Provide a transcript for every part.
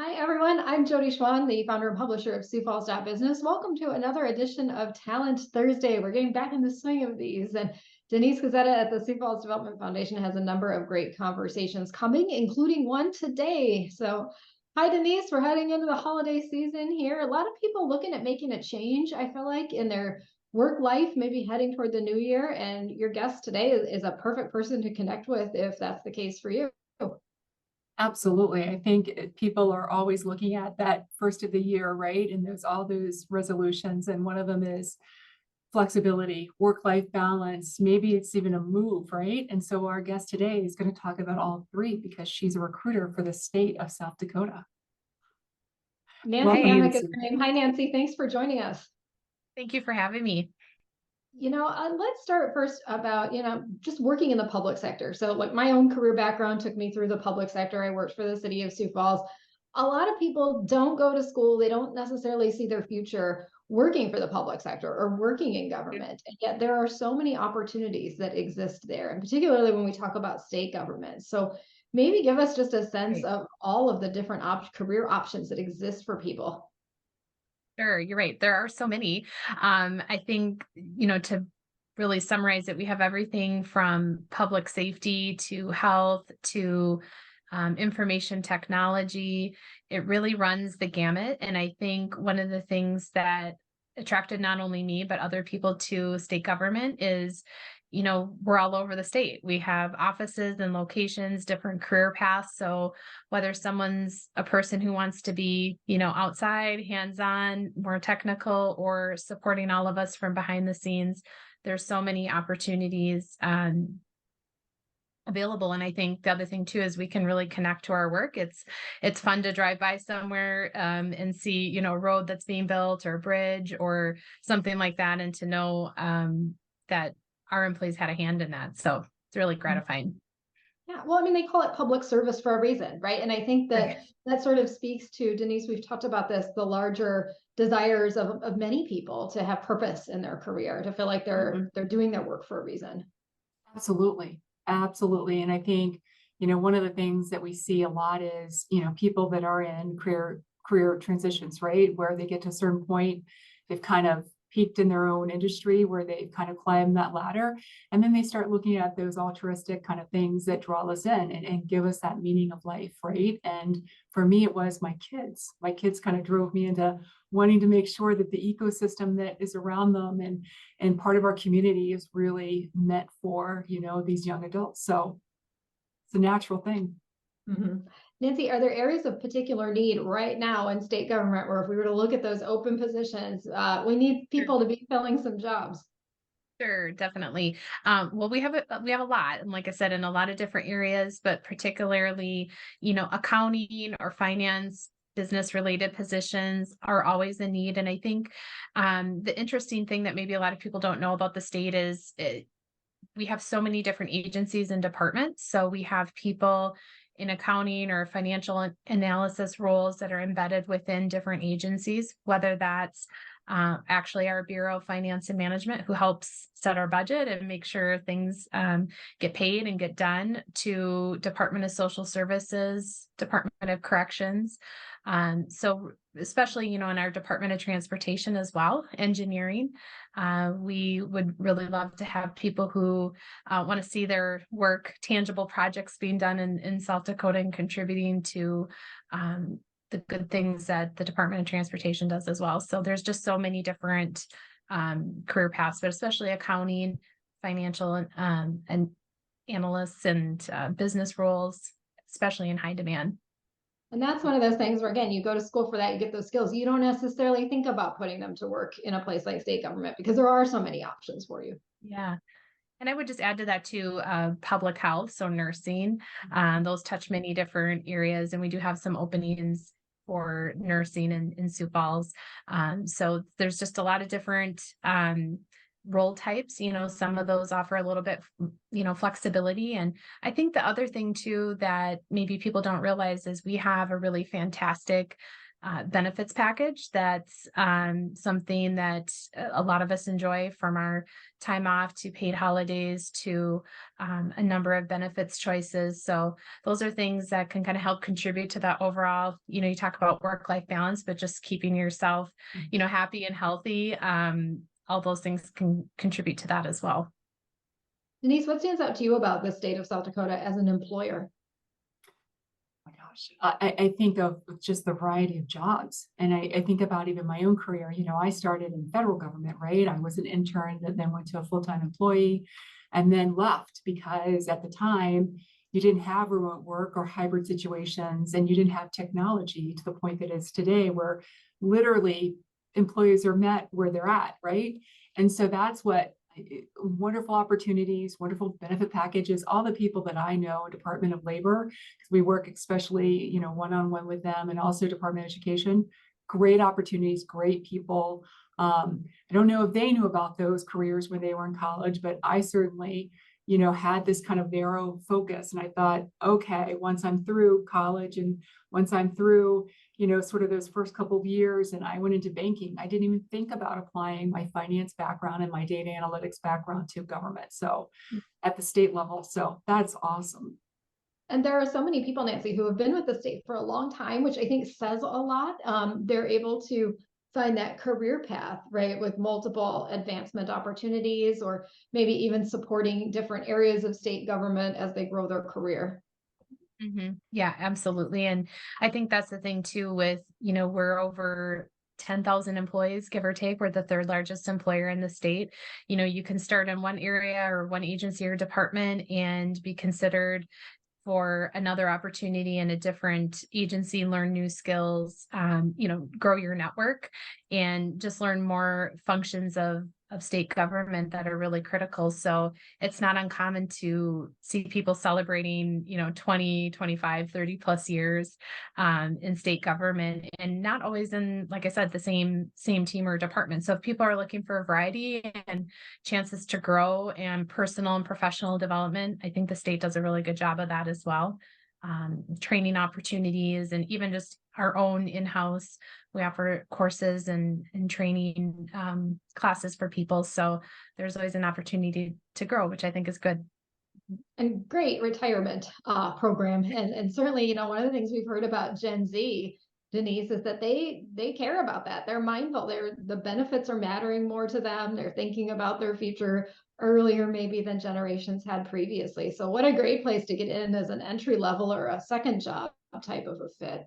Hi, everyone. I'm Jody Schwan, the founder and publisher of Sioux Falls Business. Welcome to another edition of Talent Thursday. We're getting back in the swing of these. And Denise Gazzetta at the Sioux Falls Development Foundation has a number of great conversations coming, including one today. So, hi, Denise. We're heading into the holiday season here. A lot of people looking at making a change, I feel like, in their work life, maybe heading toward the new year. And your guest today is a perfect person to connect with if that's the case for you. Absolutely. I think people are always looking at that first of the year, right? And there's all those resolutions, and one of them is flexibility, work-life balance. Maybe it's even a move, right? And so our guest today is going to talk about all three because she's a recruiter for the state of South Dakota. Nancy Welcome, Hamak is Nancy. her name. Hi, Nancy. Thanks for joining us. Thank you for having me. Let's start first about, just working in the public sector. So like my own career background took me through the public sector. I worked for the city of Sioux Falls. A lot of people don't go to school. They don't necessarily see their future working for the public sector or working in government. And yet there are so many opportunities that exist there, and particularly when we talk about state government. So maybe give us just a sense of all of the different career options that exist for people. Sure, you're right. There are so many. I think, to really summarize it, we have everything from public safety to health to information technology. It really runs the gamut. And I think one of the things that attracted not only me, but other people to state government is, we're all over the state. We have offices and locations, different career paths. So whether someone's a person who wants to be, outside, hands-on, more technical, or supporting all of us from behind the scenes, there's so many opportunities available. And I think the other thing too is we can really connect to our work. It's fun to drive by somewhere and see, a road that's being built or a bridge or something like that, and to know that our employees had a hand in that. So it's really gratifying. Yeah, well, I mean, they call it public service for a reason, right? And I think that that sort of speaks to, Denise, we've talked about this, the larger desires of many people to have purpose in their career, to feel like they're doing their work for a reason. Absolutely. Absolutely. And I think, one of the things that we see a lot is, people that are in career transitions, right? Where they get to a certain point, they've kind of peaked in their own industry where they've kind of climbed that ladder. And then they start looking at those altruistic kind of things that draw us in and give us that meaning of life, right? And for me, it was my kids. My kids kind of drove me into wanting to make sure that the ecosystem that is around them and part of our community is really meant for, these young adults. So it's a natural thing. Nancy, are there areas of particular need right now in state government where if we were to look at those open positions, we need people to be filling some jobs? Sure, definitely. Well, we have a lot, and like I said, in a lot of different areas, but particularly, accounting or finance, business related positions are always a need. And I think the interesting thing that maybe a lot of people don't know about the state is we have so many different agencies and departments. So we have people in accounting or financial analysis roles that are embedded within different agencies, whether that's actually our Bureau of Finance and Management, who helps set our budget and make sure things get paid and get done, to Department of Social Services, Department of Corrections. So especially, in our Department of Transportation as well, engineering, we would really love to have people who want to see their work, tangible projects being done in South Dakota and contributing to the good things that the Department of Transportation does as well. So there's just so many different career paths, but especially accounting, financial and analysts and business roles, especially in high demand. And that's one of those things where, again, you go to school for that, you get those skills. You don't necessarily think about putting them to work in a place like state government because there are so many options for you. Yeah. And I would just add to that too, public health, so nursing, those touch many different areas. And we do have some openings for nursing in Sioux Falls. So there's just a lot of different role types. Some of those offer a little bit, flexibility. And I think the other thing too that maybe people don't realize is we have a really fantastic benefits package. That's something that a lot of us enjoy, from our time off to paid holidays to a number of benefits choices. So those are things that can kind of help contribute to that overall, you talk about work-life balance, but just keeping yourself, happy and healthy. All those things can contribute to that as well. Denise, what stands out to you about the state of South Dakota as an employer? My gosh, I think of just the variety of jobs. And I think about even my own career. I started in federal government, right? I was an intern that then went to a full-time employee and then left because at the time you didn't have remote work or hybrid situations, and you didn't have technology to the point that it's today, where literally employees are met where they're at, right? And so that's what wonderful opportunities, wonderful benefit packages, all the people that I know, Department of Labor, because we work especially, one-on-one with them, and also Department of Education, great opportunities, great people. I don't know if they knew about those careers when they were in college, but I certainly, had this kind of narrow focus. And I thought, okay, once I'm through college and once I'm through, sort of those first couple of years, and I went into banking, I didn't even think about applying my finance background and my data analytics background to government. So at the state level, so that's awesome. And there are so many people, Nancy, who have been with the state for a long time, which I think says a lot. They're able to find that career path, right, with multiple advancement opportunities, or maybe even supporting different areas of state government as they grow their career. Yeah, absolutely. And I think that's the thing too with, we're over 10,000 employees, give or take. We're the third largest employer in the state. You can start in one area or one agency or department and be considered for another opportunity in a different agency, learn new skills, grow your network, and just learn more functions of state government that are really critical. So it's not uncommon to see people celebrating, 20, 25, 30 plus years in state government, and not always in, like I said, the same team or department. So if people are looking for a variety and chances to grow and personal and professional development, I think the state does a really good job of that as well. Training opportunities, and even just our own in-house, we offer courses and training classes for people. So there's always an opportunity to grow, which I think is good. And great retirement program. And certainly, one of the things we've heard about Gen Z, Denise, is that they care about that. They're mindful. The benefits are mattering more to them. They're thinking about their future earlier maybe than generations had previously. So what a great place to get in as an entry level or a second job type of a fit.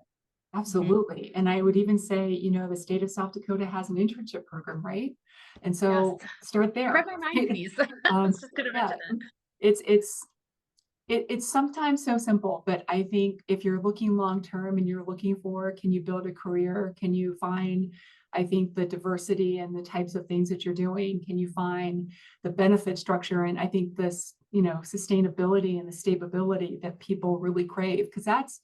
Absolutely. And I would even say, the state of South Dakota has an internship program, right? And so start there. Read my mind, please. I was just going to mention that. It's sometimes so simple, but I think if you're looking long-term and you're looking for, can you build a career? Can you find, I think, the diversity and the types of things that you're doing? Can you find the benefit structure? And I think this, sustainability and the stability that people really crave, because that's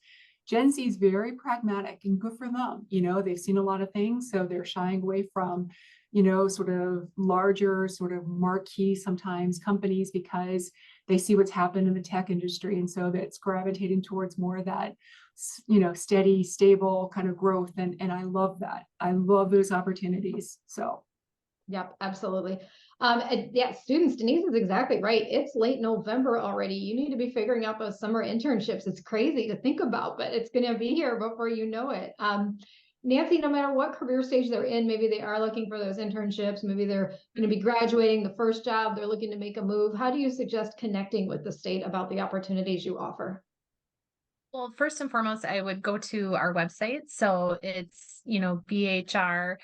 Gen Z is very pragmatic, and good for them. They've seen a lot of things, so they're shying away from, sort of larger, sort of marquee sometimes companies, because they see what's happened in the tech industry. And so that's gravitating towards more of that, steady, stable kind of growth. And I love that. I love those opportunities. So. Yep, absolutely. Students, Denise is exactly right. It's late November already. You need to be figuring out those summer internships. It's crazy to think about, but it's going to be here before you know it. Nancy, no matter what career stage they're in, maybe they are looking for those internships, maybe they're going to be graduating the first job, they're looking to make a move. How do you suggest connecting with the state about the opportunities you offer? Well, first and foremost, I would go to our website. So it's, BHR,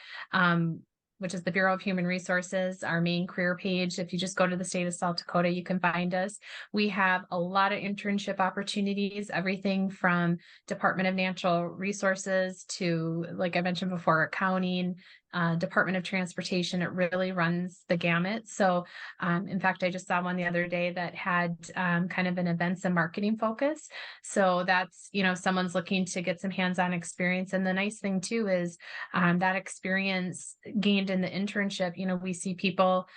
which is the Bureau of Human Resources, our main career page. If you just go to the state of South Dakota, you can find us. We have a lot of internship opportunities, everything from Department of Natural Resources to, like I mentioned before, accounting, Department of Transportation. It really runs the gamut. So in fact, I just saw one the other day that had kind of an events and marketing focus. So that's, someone's looking to get some hands-on experience. And the nice thing too is that experience gained in the internship, we see people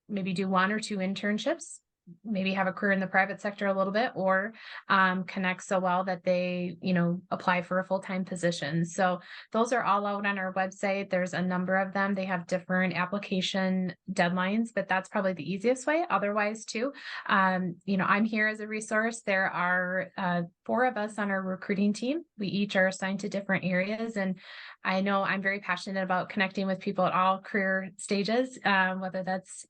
maybe do one or two internships maybe have a career in the private sector a little bit, or connect so well that they, apply for a full-time position. So those are all out on our website. There's a number of them. They have different application deadlines, but that's probably the easiest way. Otherwise, too, I'm here as a resource. There are 4 of us on our recruiting team. We each are assigned to different areas, and I know I'm very passionate about connecting with people at all career stages, whether that's,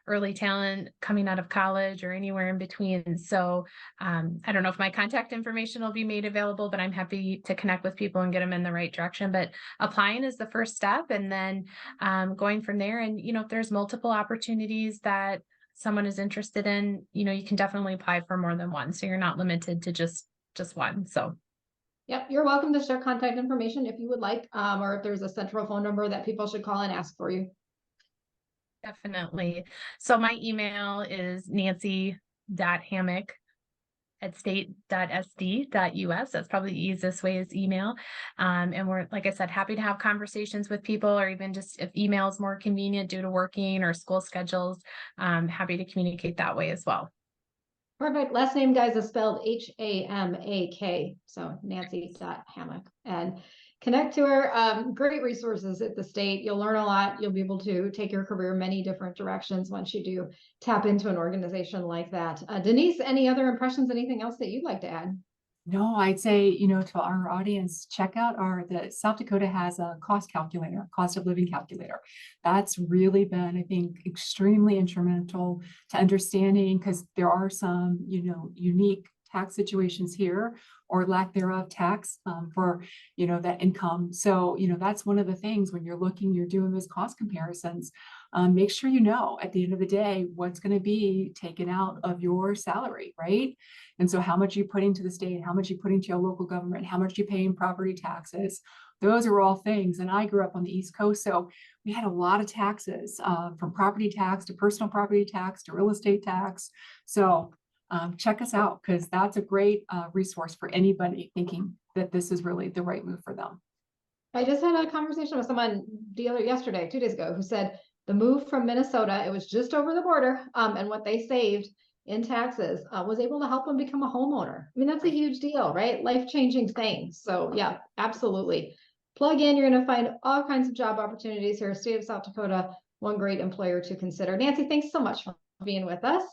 early talent coming out of college or anywhere in between. So I don't know if my contact information will be made available, but I'm happy to connect with people and get them in the right direction. But applying is the first step, and then going from there. And, if there's multiple opportunities that someone is interested in, you can definitely apply for more than one. So you're not limited to just one. So. Yep, you're welcome to share contact information if you would like, or if there's a central phone number that people should call and ask for you. Definitely. So my email is nancy.hamak@state.sd.us. That's probably the easiest way is email. And we're, like I said, happy to have conversations with people, or even just if email is more convenient due to working or school schedules, happy to communicate that way as well. Perfect. Last name, guys, is spelled Hamak. So Nancy.Hamak, and connect to her. Great resources at the state. You'll learn a lot. You'll be able to take your career many different directions once you do tap into an organization like that. Denise, any other impressions, anything else that you'd like to add? No, I'd say, to our audience, check out the South Dakota has a cost calculator, cost of living calculator. That's really been, I think, extremely instrumental to understanding, because there are some, unique tax situations here, or lack thereof tax for, that income. So, that's one of the things when you're doing those cost comparisons, make sure at the end of the day what's going to be taken out of your salary, right? And so how much you put into the state, how much you put into your local government, how much you pay in property taxes. Those are all things. And I grew up on the East Coast, so we had a lot of taxes, from property tax to personal property tax to real estate tax. So check us out, because that's a great resource for anybody thinking that this is really the right move for them. I just had a conversation with someone yesterday, 2 days ago, who said the move from Minnesota, it was just over the border, and what they saved in taxes was able to help them become a homeowner. I mean, that's a huge deal, right? Life-changing things. So yeah, absolutely. Plug in, you're going to find all kinds of job opportunities here. State of South Dakota, one great employer to consider. Nancy, thanks so much for being with us.